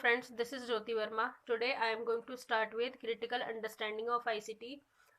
friends, this is Jyoti Verma. Today I am going to start with critical understanding of ICT,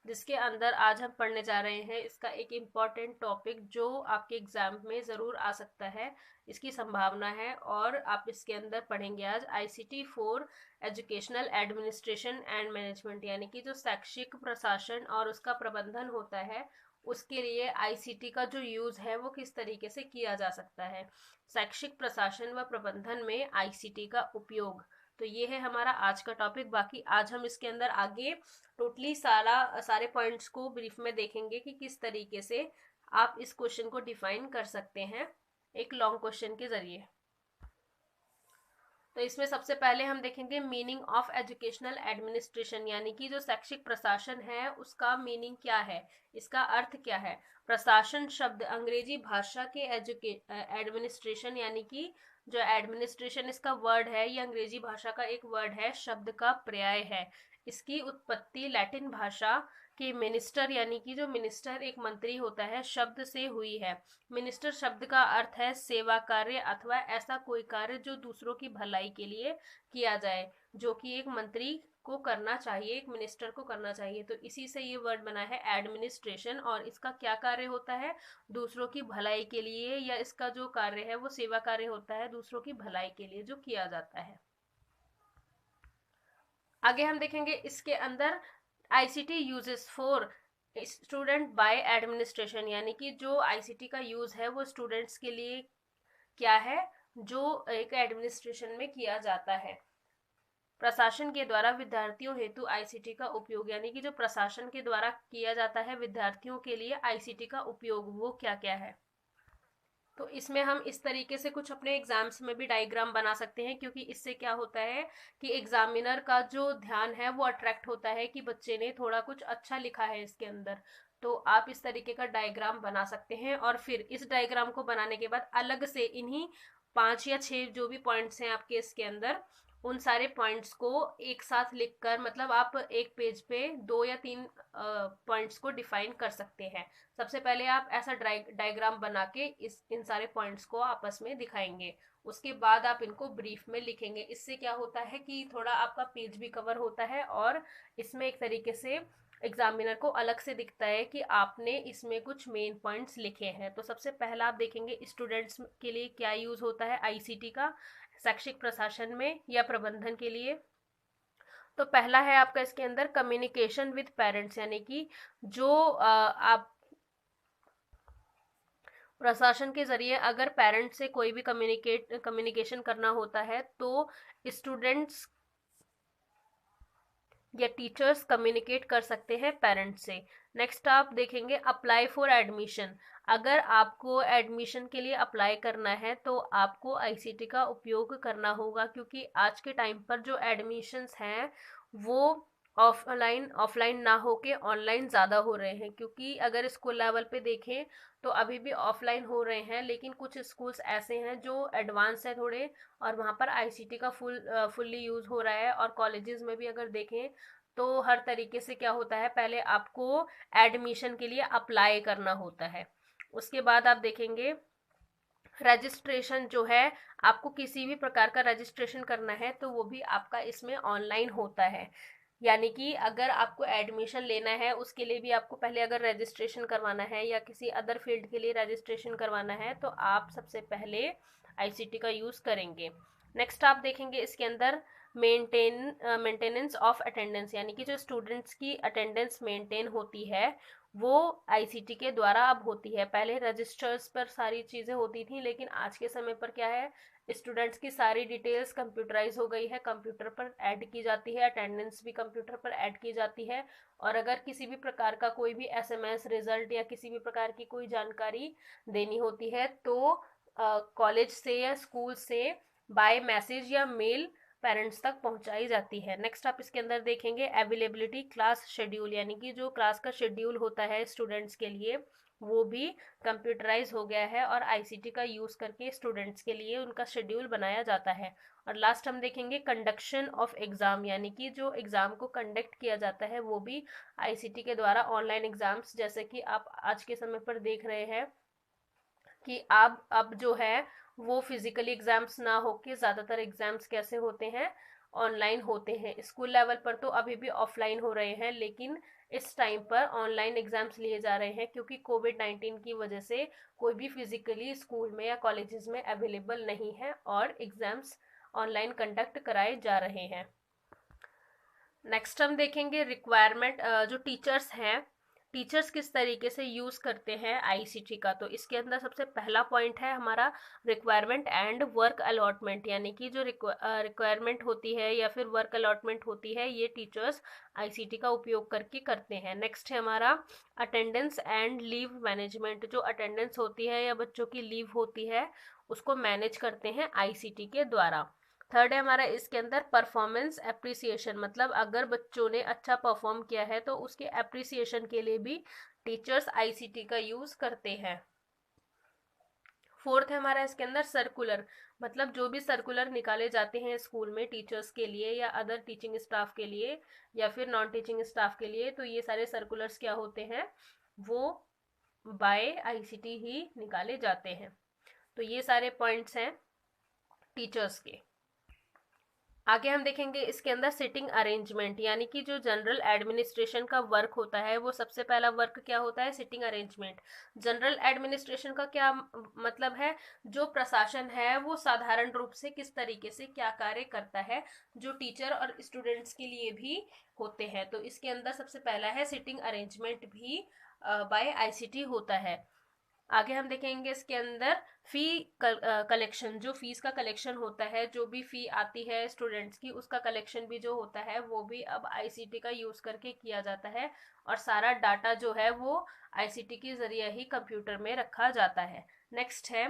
जिसके अंदर आज हम पढ़ने जा रहे हैं इसका एक इम्पॉर्टेंट टॉपिक जो आपके एग्जाम में ज़रूर आ सकता है, इसकी संभावना है। और आप इसके अंदर पढ़ेंगे आज ICT for educational administration and management, यानी कि जो शैक्षिक प्रशासन और उसका प्रबंधन होता है उसके लिए आईसीटी का जो यूज है वो किस तरीके से किया जा सकता है। शैक्षिक प्रशासन व प्रबंधन में आईसीटी का उपयोग, तो ये है हमारा आज का टॉपिक। बाकी आज हम इसके अंदर आगे टोटली सारे पॉइंट्स को ब्रीफ में देखेंगे कि किस तरीके से आप इस क्वेश्चन को डिफाइन कर सकते हैं एक लॉन्ग क्वेश्चन के जरिए। तो इसमें सबसे पहले हम देखेंगे मीनिंग ऑफ एजुकेशनल एडमिनिस्ट्रेशन, यानी कि जो शैक्षिक प्रशासन है उसका मीनिंग क्या है, इसका अर्थ क्या है। प्रशासन शब्द अंग्रेजी भाषा के एडमिनिस्ट्रेशन, यानी कि जो एडमिनिस्ट्रेशन इसका वर्ड है ये अंग्रेजी भाषा का एक वर्ड है, शब्द का पर्याय है। इसकी उत्पत्ति लैटिन भाषा के मिनिस्टर, यानी कि जो मिनिस्टर एक मंत्री होता है, शब्द से हुई है। मिनिस्टर शब्द का अर्थ है सेवा कार्य अथवा ऐसा कोई कार्य जो दूसरों की भलाई के लिए किया जाए, जो कि एक मंत्री को करना चाहिए, एक मिनिस्टर को करना चाहिए। तो इसी से ये वर्ड बना है एडमिनिस्ट्रेशन। और इसका क्या कार्य होता है, दूसरों की भलाई के लिए, या इसका जो कार्य है वो सेवा कार्य होता है दूसरों की भलाई के लिए जो किया जाता है। आगे हम देखेंगे इसके अंदर ICT uses for student by administration, यानी कि जो आईसीटी का यूज है वो स्टूडेंट्स के लिए क्या है जो एक एडमिनिस्ट्रेशन में किया जाता है। प्रशासन के द्वारा विद्यार्थियों हेतु आईसीटी का उपयोग, यानी कि जो प्रशासन के द्वारा किया जाता है विद्यार्थियों के लिए आईसीटी का उपयोग, वो क्या क्या है। तो इसमें हम इस तरीके से कुछ अपने एग्जाम्स में भी डायग्राम बना सकते हैं, क्योंकि इससे क्या होता है कि एग्जामिनर का जो ध्यान है वो अट्रैक्ट होता है कि बच्चे ने थोड़ा कुछ अच्छा लिखा है इसके अंदर। तो आप इस तरीके का डायग्राम बना सकते हैं और फिर इस डायग्राम को बनाने के बाद अलग से इन्हीं 5 या 6 जो भी पॉइंट्स हैं आपके इसके अंदर, उन सारे पॉइंट्स को एक साथ लिखकर, मतलब आप एक पेज पे 2 या 3 पॉइंट्स को डिफाइन कर सकते हैं। सबसे पहले आप ऐसा डायग्राम बना के इन सारे पॉइंट्स को आपस में दिखाएंगे, उसके बाद आप इनको ब्रीफ में लिखेंगे। इससे क्या होता है कि थोड़ा आपका पेज भी कवर होता है और इसमें एक तरीके से एग्जामिनर को अलग से दिखता है कि आपने इसमें कुछ मेन पॉइंट्स लिखे हैं। तो सबसे पहला आप देखेंगे स्टूडेंट्स के लिए क्या यूज होता है आईसीटी का शैक्षिक प्रशासन में या प्रबंधन के लिए। तो पहला है आपका इसके अंदर कम्युनिकेशन विद पेरेंट्स, यानी कि जो आप प्रशासन के जरिए अगर पेरेंट्स से कोई भी कम्युनिकेशन करना होता है तो स्टूडेंट्स या टीचर्स कम्युनिकेट कर सकते हैं पेरेंट्स से। नेक्स्ट आप देखेंगे अप्लाई फॉर एडमिशन, अगर आपको एडमिशन के लिए अप्लाई करना है तो आपको आईसीटी का उपयोग करना होगा, क्योंकि आज के टाइम पर जो एडमिशन्स हैं वो ऑफलाइन ना होके ऑनलाइन ज़्यादा हो रहे हैं। क्योंकि अगर स्कूल लेवल पे देखें तो अभी भी ऑफलाइन हो रहे हैं, लेकिन कुछ स्कूल्स ऐसे हैं जो एडवांस है थोड़े और वहाँ पर आईसीटी का फुल्ली यूज़ हो रहा है। और कॉलेजेस में भी अगर देखें तो हर तरीके से क्या होता है, पहले आपको एडमिशन के लिए अप्लाई करना होता है। उसके बाद आप देखेंगे रजिस्ट्रेशन जो है, आपको किसी भी प्रकार का रजिस्ट्रेशन करना है तो वो भी आपका इसमें ऑनलाइन होता है। यानी कि अगर आपको एडमिशन लेना है उसके लिए भी आपको पहले अगर रजिस्ट्रेशन करवाना है या किसी अदर फील्ड के लिए रजिस्ट्रेशन करवाना है तो आप सबसे पहले आईसीटी का यूज़ करेंगे। नेक्स्ट आप देखेंगे इसके अंदर मेंटेनेंस ऑफ अटेंडेंस, यानी कि जो स्टूडेंट्स की अटेंडेंस मेंटेन होती है वो आईसीटी के द्वारा अब होती है। पहले रजिस्टर्स पर सारी चीज़ें होती थी, लेकिन आज के समय पर क्या है, स्टूडेंट्स की सारी डिटेल्स कंप्यूटराइज हो गई है, कंप्यूटर पर ऐड की जाती है, अटेंडेंस भी कंप्यूटर पर ऐड की जाती है। और अगर किसी भी प्रकार का कोई भी एसएमएस रिजल्ट या किसी भी प्रकार की कोई जानकारी देनी होती है तो कॉलेज से या स्कूल से बाय मैसेज या मेल पेरेंट्स तक पहुंचाई जाती है। नेक्स्ट आप इसके अंदर देखेंगे अवेलेबिलिटी क्लास शेड्यूल, यानी कि जो क्लास का शेड्यूल होता है स्टूडेंट्स के लिए वो भी कंप्यूटराइज हो गया है और आईसीटी का यूज़ करके स्टूडेंट्स के लिए उनका शेड्यूल बनाया जाता है। और लास्ट हम देखेंगे कंडक्शन ऑफ एग्ज़ाम, यानी कि जो एग्ज़ाम को कंडक्ट किया जाता है वो भी आईसीटी के द्वारा ऑनलाइन एग्ज़ाम्स, जैसे कि आप आज के समय पर देख रहे हैं कि आप अब जो है वो फिजिकली एग्जाम्स ना होके ज़्यादातर एग्जाम्स कैसे होते हैं, ऑनलाइन होते हैं। स्कूल लेवल पर तो अभी भी ऑफलाइन हो रहे हैं, लेकिन इस टाइम पर ऑनलाइन एग्जाम्स लिए जा रहे हैं, क्योंकि कोविड-19 की वजह से कोई भी फिजिकली स्कूल में या कॉलेजेस में अवेलेबल नहीं है और एग्जाम्स ऑनलाइन कंडक्ट कराए जा रहे हैं। नेक्स्ट हम देखेंगे रिक्वायरमेंट, जो टीचर्स हैं, टीचर्स किस तरीके से यूज करते हैं आईसीटी का। तो इसके अंदर सबसे पहला पॉइंट है हमारा रिक्वायरमेंट एंड वर्क अलॉटमेंट, यानी कि जो रिक्वायरमेंट होती है या फिर वर्क अलॉटमेंट होती है, ये टीचर्स आईसीटी का उपयोग करके करते हैं। नेक्स्ट है हमारा अटेंडेंस एंड लीव मैनेजमेंट, जो अटेंडेंस होती है या बच्चों की लीव होती है उसको मैनेज करते हैं आईसीटी के द्वारा। थर्ड है हमारा इसके अंदर परफॉर्मेंस एप्रिसिएशन, मतलब अगर बच्चों ने अच्छा परफॉर्म किया है तो उसके एप्रिसिएशन के लिए भी टीचर्स आईसीटी का यूज करते हैं। फोर्थ है हमारा इसके अंदर सर्कुलर, मतलब जो भी सर्कुलर निकाले जाते हैं स्कूल में टीचर्स के लिए या अदर टीचिंग स्टाफ के लिए या फिर नॉन टीचिंग स्टाफ के लिए, तो ये सारे सर्कुलर्स क्या होते हैं, वो बाय आईसीटी ही निकाले जाते हैं। तो ये सारे पॉइंट्स हैं टीचर्स के। आगे हम देखेंगे इसके अंदर सिटिंग अरेंजमेंट, यानी कि जो जनरल एडमिनिस्ट्रेशन का वर्क होता है, वो सबसे पहला वर्क क्या होता है, सिटिंग अरेंजमेंट। जनरल एडमिनिस्ट्रेशन का क्या मतलब है, जो प्रशासन है वो साधारण रूप से किस तरीके से क्या कार्य करता है, जो टीचर और स्टूडेंट्स के लिए भी होते हैं। तो इसके अंदर सबसे पहला है सिटिंग अरेंजमेंट भी बाय आईसीटी होता है। आगे हम देखेंगे इसके अंदर फी कलेक्शन, जो फीस का कलेक्शन होता है, जो भी फी आती है स्टूडेंट्स की उसका कलेक्शन भी जो होता है वो भी अब आईसीटी का यूज करके किया जाता है, और सारा डाटा जो है वो आईसीटी के जरिए ही कंप्यूटर में रखा जाता है। नेक्स्ट है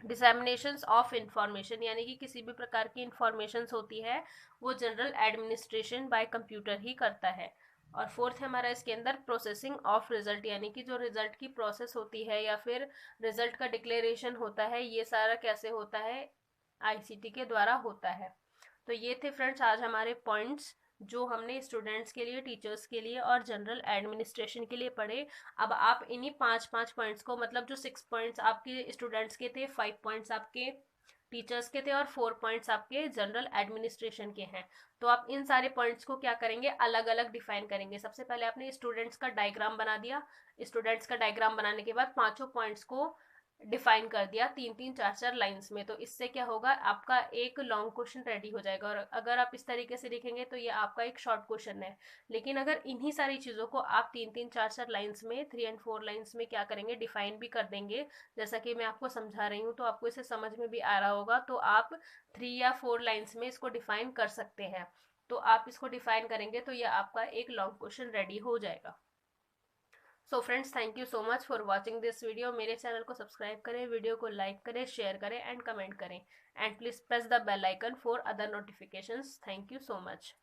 डिसएमिनेशन ऑफ इंफॉर्मेशन, यानी कि किसी भी प्रकार की इंफॉर्मेशन होती है वो जनरल एडमिनिस्ट्रेशन बाय कंप्यूटर ही करता है। और फोर्थ है हमारा इसके अंदर प्रोसेसिंग ऑफ रिजल्ट, यानी कि जो रिजल्ट की प्रोसेस होती है या फिर रिजल्ट का डिक्लेरेशन होता है, ये सारा कैसे होता है, आईसीटी के द्वारा होता है। तो ये थे फ्रेंड्स आज हमारे पॉइंट्स जो हमने स्टूडेंट्स के लिए, टीचर्स के लिए और जनरल एडमिनिस्ट्रेशन के लिए पढ़े। अब आप इन्हीं 5-5 पॉइंट्स को, मतलब जो 6 पॉइंट्स आपके स्टूडेंट्स के थे, 5 पॉइंट्स आपके टीचर्स के थे और 4 पॉइंट्स आपके जनरल एडमिनिस्ट्रेशन के हैं, तो आप इन सारे पॉइंट्स को क्या करेंगे, अलग अलग डिफाइन करेंगे। सबसे पहले आपने स्टूडेंट्स का डायग्राम बना दिया, स्टूडेंट्स का डायग्राम बनाने के बाद पांचों पॉइंट्स को डिफाइन कर दिया 3-3 4-4 लाइंस में, तो इससे क्या होगा, आपका एक लॉन्ग क्वेश्चन रेडी हो जाएगा। और अगर आप इस तरीके से लिखेंगे तो ये आपका एक शॉर्ट क्वेश्चन है। लेकिन अगर इन्हीं सारी चीज़ों को आप 3-3 4-4 लाइंस में, 3 एंड 4 लाइंस में क्या करेंगे, डिफाइन भी कर देंगे, जैसा कि मैं आपको समझा रही हूँ, तो आपको इसे समझ में भी आ रहा होगा। तो आप 3 या 4 लाइंस में इसको डिफाइन कर सकते हैं। तो आप इसको डिफाइन करेंगे तो यह आपका एक लॉन्ग क्वेश्चन रेडी हो जाएगा। So friends, thank you so much for watching this video. मेरे चैनल को सब्सक्राइब करें, वीडियो को लाइक करें, शेयर करें एंड कमेंट करें, and please press the bell icon for other notifications. Thank you so much.